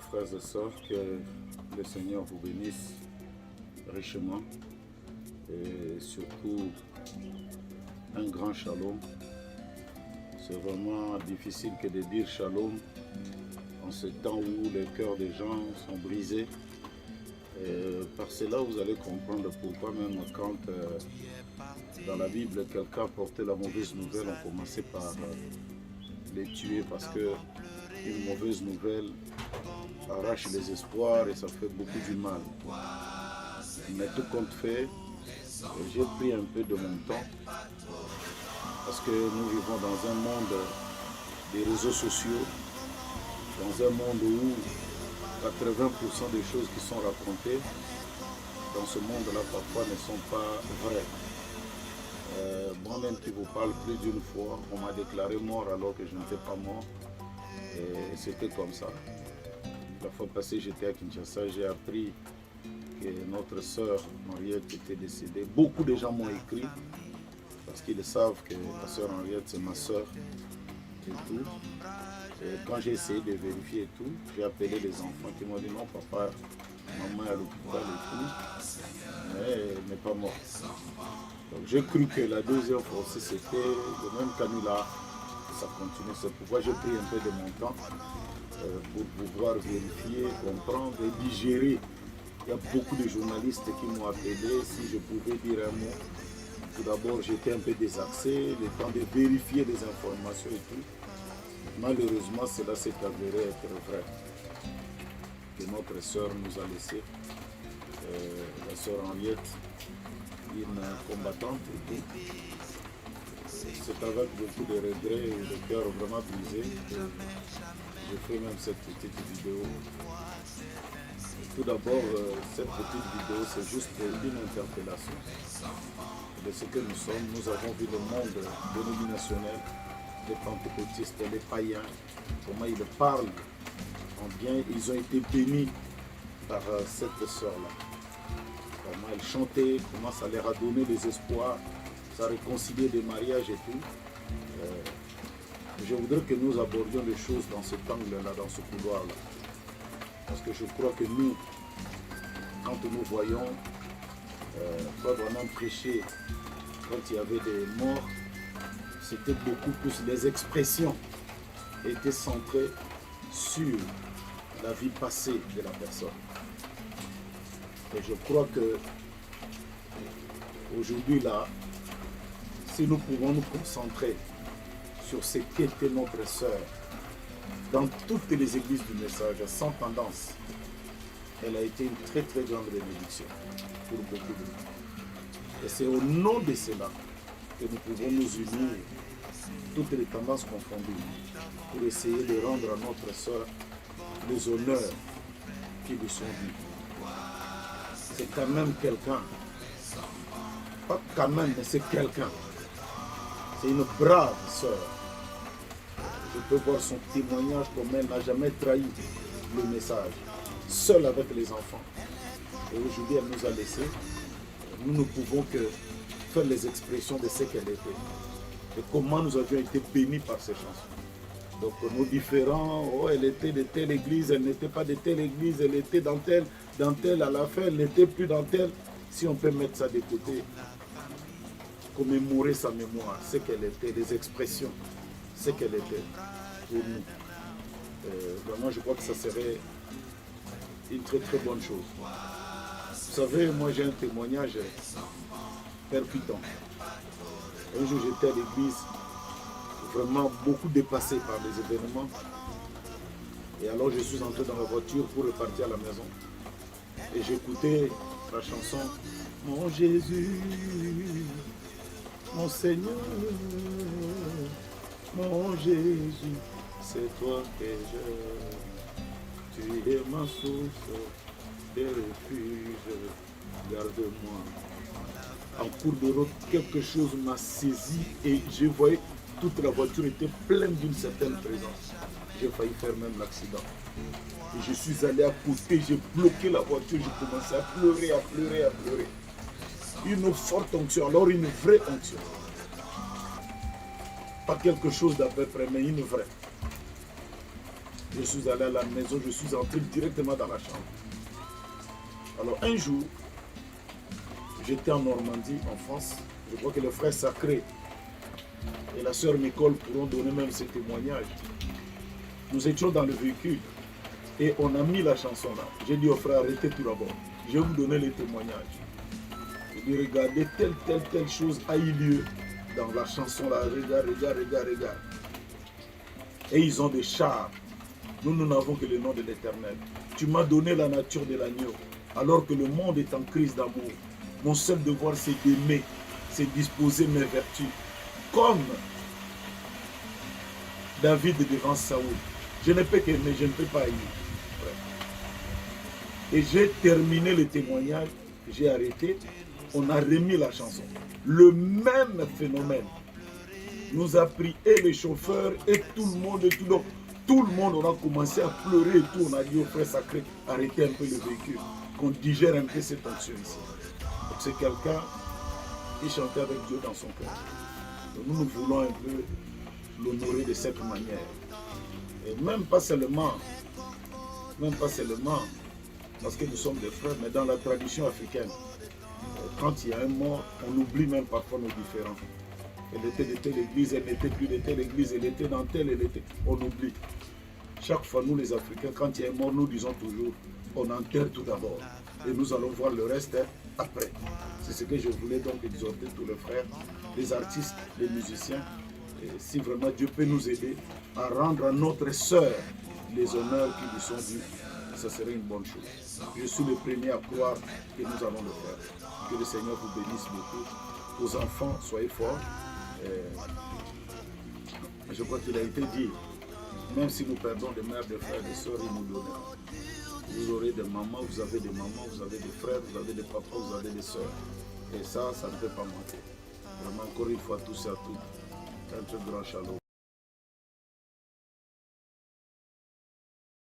frères et sœurs, que le Seigneur vous bénisse richement et surtout un grand shalom. C'est vraiment difficile que de dire shalom en ce temps où les cœurs des gens sont brisés. Et par cela, vous allez comprendre pourquoi même quand dans la Bible, quelqu'un portait la mauvaise nouvelle, on commençait par les tuer parce que une mauvaise nouvelle arrache les espoirs et ça fait beaucoup du mal. Mais tout compte fait, j'ai pris un peu de mon temps parce que nous vivons dans un monde des réseaux sociaux, dans un monde où 80% des choses qui sont racontées dans ce monde-là parfois ne sont pas vraies. Moi-même qui vous parle plus d'une fois, on m'a déclaré mort alors que je n'étais pas mort. Et c'était comme ça. La fois passée, j'étais à Kinshasa, j'ai appris que notre sœur Henriette était décédée. Beaucoup de gens m'ont écrit parce qu'ils savent que la sœur Henriette, c'est ma sœur et tout. Et quand j'ai essayé de vérifier et tout, j'ai appelé les enfants qui m'ont dit non, papa, maman est à l'hôpital et tout, mais elle n'est pas morte. Donc j'ai cru que la deuxième fois aussi c'était le même canular, ça continue. C'est pourquoi j'ai pris un peu de mon temps pour pouvoir vérifier, comprendre et digérer. Il y a beaucoup de journalistes qui m'ont appelé si je pouvais dire un mot. Tout d'abord, j'étais un peu désaxé, le temps de vérifier des informations et tout. Malheureusement, cela s'est avéré être vrai. Que notre sœur nous a laissé, la sœur Henriette, une combattante et tout. C'est avec beaucoup de regrets et de cœur vraiment brisé que j'ai fait même cette petite vidéo. Tout d'abord, cette petite vidéo, c'est juste une interpellation de ce que nous sommes. Nous avons vu le monde dénominationnel, les pentecôtistes, les païens, comment ils parlent en bien. Ils ont été bénis par cette sœur-là. Comment elle chantait, comment ça leur a donné des espoirs, ça a réconcilié des mariages et tout. Je voudrais que nous abordions les choses dans cet angle-là, dans ce couloir-là. Parce que je crois que nous, quand nous voyons, pas vraiment prêcher, quand il y avait des morts, c'était beaucoup plus, les expressions étaient centrées sur la vie passée de la personne. Et je crois que aujourd'hui là, si nous pouvons nous concentrer sur ce qu'était notre sœur, dans toutes les églises du message, sans tendance, elle a été une très très grande bénédiction pour beaucoup de gens. Et c'est au nom de cela que nous pouvons nous unir, toutes les tendances confondues, pour essayer de rendre à notre sœur les honneurs qui lui sont dus. C'est quand même quelqu'un, pas quand même, mais c'est quelqu'un. C'est une brave sœur. Je peux voir son témoignage comme elle n'a jamais trahi le message, seule avec les enfants. Et aujourd'hui, elle nous a laissés. Nous ne pouvons que faire les expressions de ce qu'elle était. Et comment nous avions été bénis par ces chansons. Donc nos différents, oh, elle était de telle église, elle n'était pas de telle église, elle était dans telle à la fin, elle n'était plus dans telle. Si on peut mettre ça de côté, commémorer sa mémoire, ce qu'elle était, les expressions, ce qu'elle était pour nous. Vraiment, je crois que ça serait une très très bonne chose. Vous savez, moi j'ai un témoignage percutant. Un jour j'étais à l'église, vraiment beaucoup dépassé par les événements. Et alors je suis entré dans la voiture pour repartir à la maison. Et j'écoutais la chanson « Mon Jésus, mon Seigneur, mon Jésus, c'est toi que je... Tu es ma source de refuge, garde-moi. » En cours de route, quelque chose m'a saisi et je voyais toute la voiture était pleine d'une certaine présence. J'ai failli faire même l'accident. Et je suis allé à côté, j'ai bloqué la voiture, j'ai commencé à pleurer, à pleurer, à pleurer. Une forte onction, alors une vraie onction. Pas quelque chose d'à peu près, mais une vraie. Je suis allé à la maison, je suis entré directement dans la chambre. Alors un jour, j'étais en Normandie, en France. Je crois que le frère Sacré et la sœur Nicole pourront donner même ces témoignages. Nous étions dans le véhicule et on a mis la chanson là. J'ai dit au frère, arrêtez tout d'abord. Je vais vous donner les témoignages. J'ai dit, regardez, telle chose a eu lieu dans la chanson là. Regarde. Et ils ont des chars. Nous n'avons que le nom de l'Éternel. Tu m'as donné la nature de l'agneau. Alors que le monde est en crise d'amour. Mon seul devoir, c'est d'aimer, c'est disposer mes vertus. Comme David devant Saoul. Je ne peux qu'aimer, je ne peux pas aimer. Et j'ai terminé le témoignage, j'ai arrêté, on a remis la chanson. Le même phénomène nous a pris, et les chauffeurs, et tout le monde, tout le monde, on a commencé à pleurer et tout. On a dit au frère Sacré, arrêtez un peu le véhicule, qu'on digère un peu cette onction ici. Donc c'est quelqu'un qui chantait avec Dieu dans son cœur. Donc nous voulons un peu l'honorer de cette manière. Et même pas seulement, parce que nous sommes des frères, mais dans la tradition africaine, quand il y a un mort, on oublie même parfois nos différends. Elle était de telle église, elle n'était plus de telle église, elle était dans telle, elle était... On oublie. Chaque fois, nous les Africains, quand il y a un mort, nous disons toujours, on enterre tout d'abord. Et nous allons voir le reste après. C'est ce que je voulais donc exhorter tous les frères, les artistes, les musiciens. Et si vraiment Dieu peut nous aider à rendre à notre sœur les honneurs qui lui sont dus, ça serait une bonne chose. Je suis le premier à croire que nous allons le faire. Que le Seigneur vous bénisse beaucoup. Aux enfants, soyez forts. Je crois qu'il a été dit, même si nous perdons des mères, des frères, des sœurs, ils nous donneront. Vous aurez des mamans, vous avez des mamans, vous avez des frères, vous avez des papas, vous avez des sœurs. Et ça ne peut pas manquer. Vraiment, encore une fois, tous et à toutes, un très grand shalom.